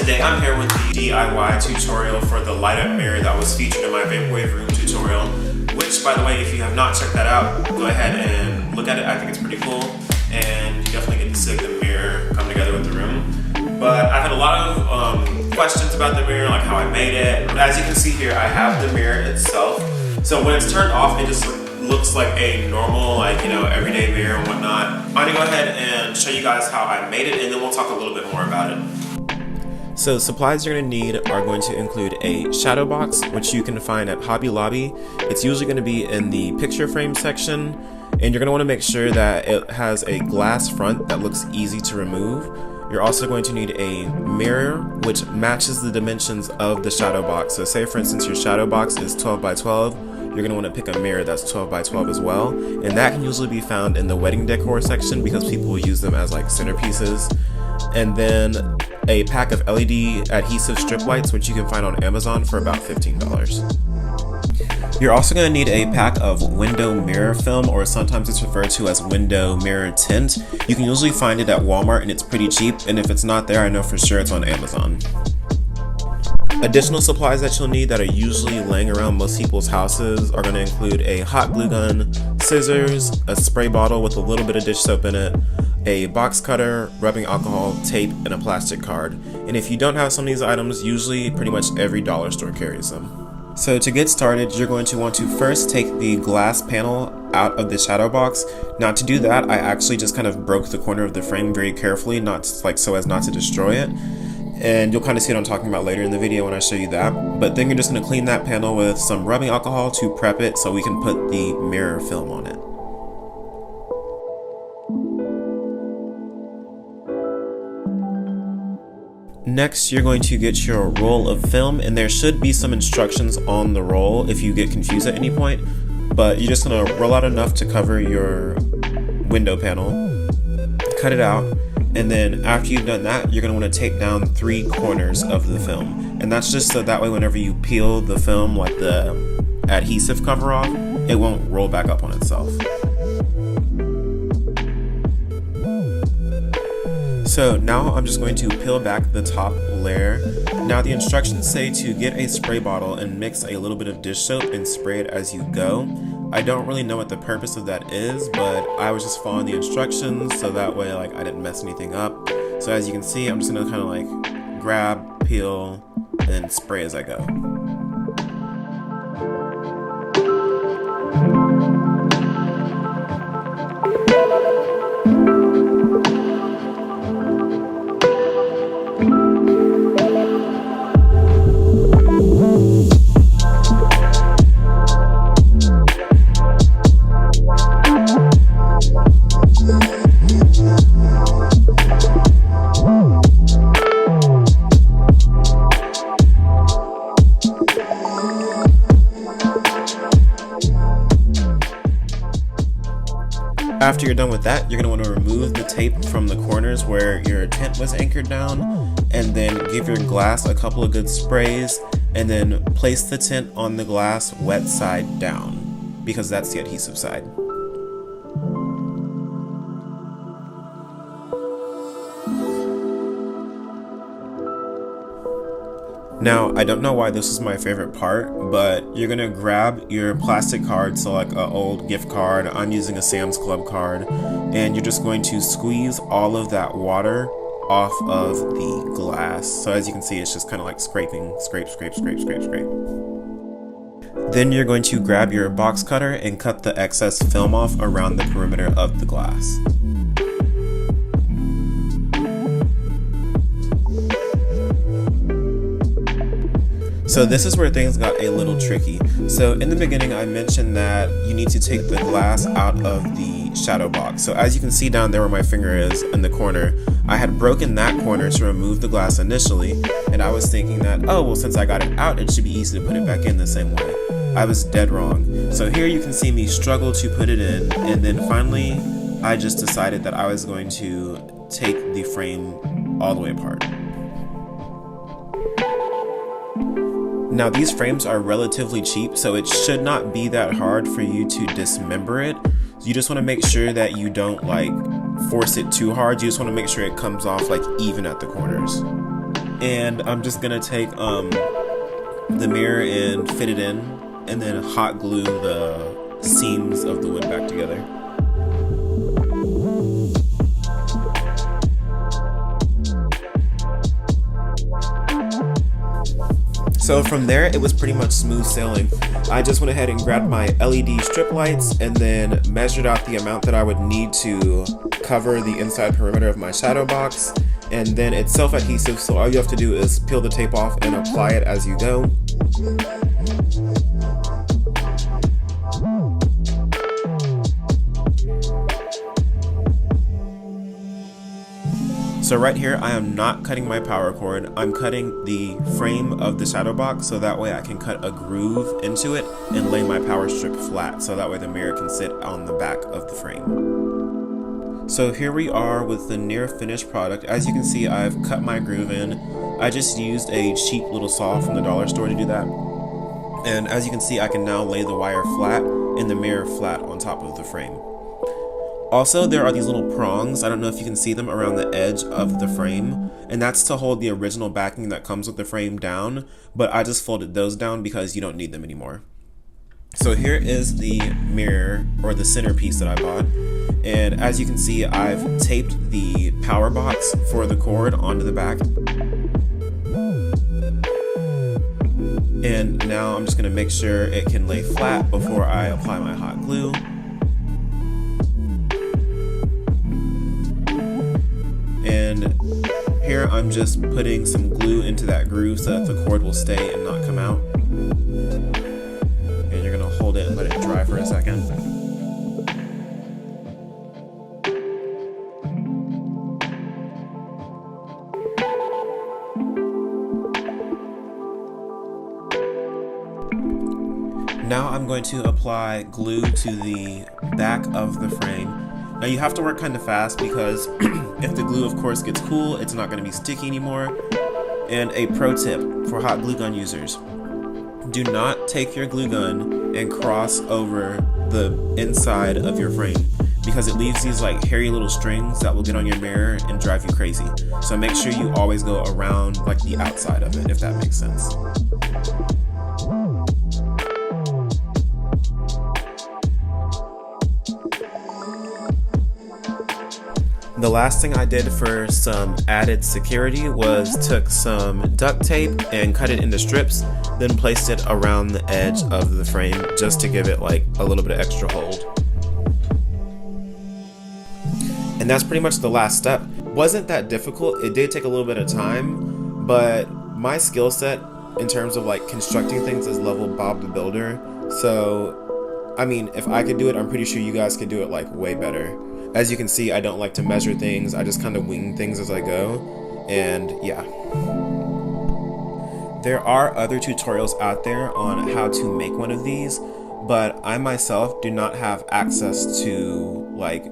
today I'm here with the DIY tutorial for the light up mirror that was featured in my VaporWave room tutorial, which, by the way, if you have not checked that out, go ahead and look at it. I think it's pretty cool, and you definitely get to see the mirror come together with the room. But I've had a lot of questions about the mirror, like how I made it. As you can see here, I have the mirror itself. So when it's turned off, it just looks like a normal, everyday mirror and whatnot. I'm gonna go ahead and show you guys how I made it, and then we'll talk a little bit more about it. So supplies you're going to need are going to include a shadow box, which you can find at Hobby Lobby. It's usually going to be in the picture frame section, and you're going to want to make sure that it has a glass front that looks easy to remove. You're also going to need a mirror which matches the dimensions of the shadow box. So say for instance your shadow box is 12 by 12, you're going to want to pick a mirror that's 12 by 12 as well, and that can usually be found in the wedding decor section because people will use them as like centerpieces. And then a pack of LED adhesive strip lights, which you can find on Amazon for about $15. You're also going to need a pack of window mirror film, or sometimes it's referred to as window mirror tint. You can usually find it at Walmart and it's pretty cheap, and if it's not there, I know for sure it's on Amazon. Additional supplies that you'll need that are usually laying around most people's houses are going to include a hot glue gun, scissors, a spray bottle with a little bit of dish soap in it, a box cutter, rubbing alcohol, tape, and a plastic card. And if you don't have some of these items, usually pretty much every dollar store carries them. So to get started, you're going to want to first take the glass panel out of the shadow box. Now to do that, I actually just kind of broke the corner of the frame very carefully, so as not to destroy it. And you'll kind of see what I'm talking about later in the video when I show you that. But then you're just going to clean that panel with some rubbing alcohol to prep it so we can put the mirror film on it. Next, you're going to get your roll of film, and there should be some instructions on the roll if you get confused at any point, but you're just going to roll out enough to cover your window panel, cut it out, and then after you've done that, you're going to want to take down 3 corners of the film, and that's just so that way whenever you peel the film, like the adhesive cover off, it won't roll back up on itself. So now I'm just going to peel back the top layer. Now the instructions say to get a spray bottle and mix a little bit of dish soap and spray it as you go. I don't really know what the purpose of that is, but I was just following the instructions so that way I didn't mess anything up. So as you can see, I'm just gonna kind of grab, peel, and spray as I go. After you're done with that, you're going to want to remove the tape from the corners where your tint was anchored down, and then give your glass a couple of good sprays, and then place the tint on the glass wet side down, because that's the adhesive side. Now, I don't know why this is my favorite part, but you're going to grab your plastic card, so like an old gift card, I'm using a Sam's Club card, and you're just going to squeeze all of that water off of the glass. So as you can see, it's just kind of like scraping, scrape, scrape, scrape, scrape, scrape. Then you're going to grab your box cutter and cut the excess film off around the perimeter of the glass. So this is where things got a little tricky. So in the beginning I mentioned that you need to take the glass out of the shadow box. So as you can see down there where my finger is in the corner, I had broken that corner to remove the glass initially, and I was thinking that, oh well, since I got it out, it should be easy to put it back in the same way. I was dead wrong. So here you can see me struggle to put it in, and then finally I just decided that I was going to take the frame all the way apart. Now these frames are relatively cheap, so it should not be that hard for you to dismember it. You just want to make sure that you don't force it too hard. You just want to make sure it comes off even at the corners. And I'm just gonna take the mirror and fit it in, and then hot glue the seams of the wood back together. So from there, it was pretty much smooth sailing. I just went ahead and grabbed my LED strip lights and then measured out the amount that I would need to cover the inside perimeter of my shadow box. And then it's self-adhesive, so all you have to do is peel the tape off and apply it as you go. So right here, I am not cutting my power cord. I'm cutting the frame of the shadow box so that way I can cut a groove into it and lay my power strip flat so that way the mirror can sit on the back of the frame. So here we are with the near finished product. As you can see, I've cut my groove in. I just used a cheap little saw from the dollar store to do that. And as you can see, I can now lay the wire flat and the mirror flat on top of the frame. Also, there are these little prongs, I don't know if you can see them, around the edge of the frame, and that's to hold the original backing that comes with the frame down, but I just folded those down because you don't need them anymore. So here is the mirror, or the centerpiece that I bought, and as you can see, I've taped the power box for the cord onto the back. And now I'm just going to make sure it can lay flat before I apply my hot glue. And here I'm just putting some glue into that groove so that the cord will stay and not come out. And you're gonna hold it and let it dry for a second. Now I'm going to apply glue to the back of the frame. Now you have to work kind of fast because if the glue of course gets cool, it's not going to be sticky anymore. And a pro tip for hot glue gun users: do not take your glue gun and cross over the inside of your frame because it leaves these like hairy little strings that will get on your mirror and drive you crazy. So make sure you always go around like the outside of it, if that makes sense. The last thing I did for some added security was took some duct tape and cut it into strips, then placed it around the edge of the frame just to give it like a little bit of extra hold. And that's pretty much the last step. Wasn't that difficult. It did take a little bit of time, but my skill set in terms of like constructing things is level Bob the Builder. So, I mean, if I could do it, I'm pretty sure you guys could do it like way better. As you can see, I don't like to measure things. I just kind of wing things as I go. And yeah. There are other tutorials out there on how to make one of these, but I myself do not have access to like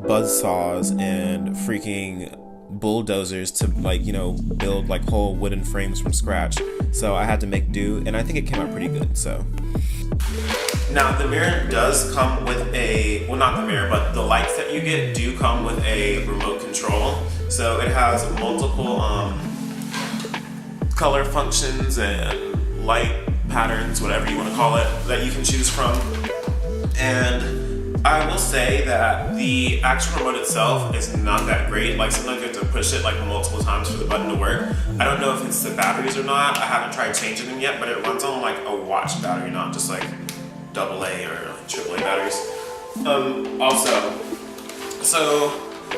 buzz saws and freaking bulldozers to like, you know, build like whole wooden frames from scratch. So I had to make do, and I think it came out pretty good, so. Now the mirror does come with a, well not the mirror, but the lights that you get do come with a remote control. So it has multiple color functions and light patterns, whatever you want to call it, that you can choose from. And I will say that the actual remote itself is not that great. Like sometimes you have to push it like multiple times for the button to work. I don't know if it's the batteries or not. I haven't tried changing them yet, but it runs on like a watch battery, not just like AA or AAA batteries. Also, so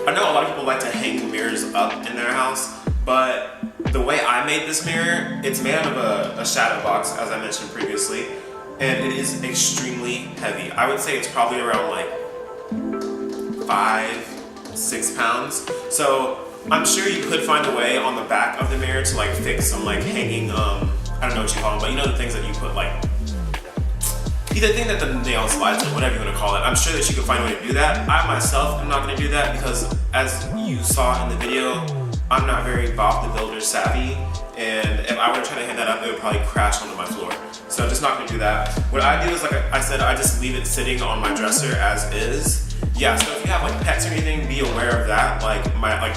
I know a lot of people like to hang mirrors up in their house, but the way I made this mirror, it's made out of a shadow box, as I mentioned previously, and it is extremely heavy. I would say it's probably around like 5-6 pounds. So I'm sure you could find a way on the back of the mirror to like fix some like hanging, I don't know what you call them, but you know the things that you put like, either thing that the nail slides in, whatever you want to call it. I'm sure that you can find a way to do that. I myself am not going to do that because, as you saw in the video, I'm not very Bob the Builder savvy, and if I were to try to hang that up, it would probably crash onto my floor. So I'm just not going to do that. What I do is, like I said, I just leave it sitting on my dresser as is. You yeah, so if you have like pets or anything, be aware of that. Like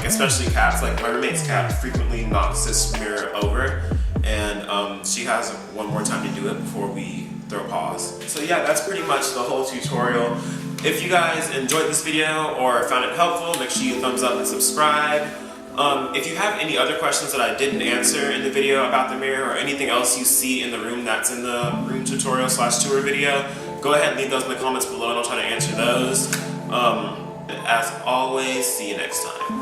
especially cats. Like my roommate's cat frequently knocks this mirror over, and she has one more time to do it before we throw pause. So yeah, that's pretty much the whole tutorial. If you guys enjoyed this video or found it helpful, make sure you thumbs up and subscribe. If you have any other questions that I didn't answer in the video about the mirror, or anything else you see in the room that's in the room tutorial / tour video, go ahead and leave those in the comments below and I'll try to answer those. As always, see you next time.